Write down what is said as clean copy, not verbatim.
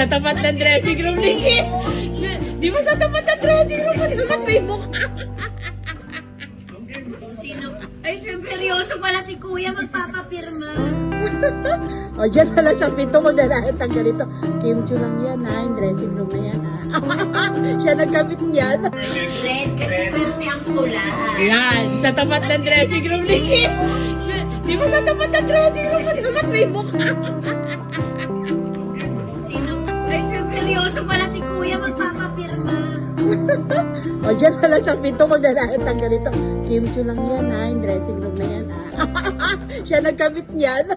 sa tapat ng dressing room ni Kim. Di ba sa tapat ng dressing room mo, dapat may mukha. Sino? Ay, seryoso pala si Kuya magpapapirma. O, dyan pala sa pinto mo dalahat ang ganito. Kim Chu lang yan ha, yung dressing room na yan ha. Siya nagkabit niyan. Red, kasi swerte ang pula. Yan, sa tapat ng dressing room ni Kim. Di ba sa tapat ng dressing room mo, dapat may mukha. Sino? Ay, seryoso pala si Kuya magpapapirma. O, dyan pala sa pinto mo dalahat ang ganito. Kim Chu lang yan ha, yung dressing room na yan ha. Siya nagkabit niyan.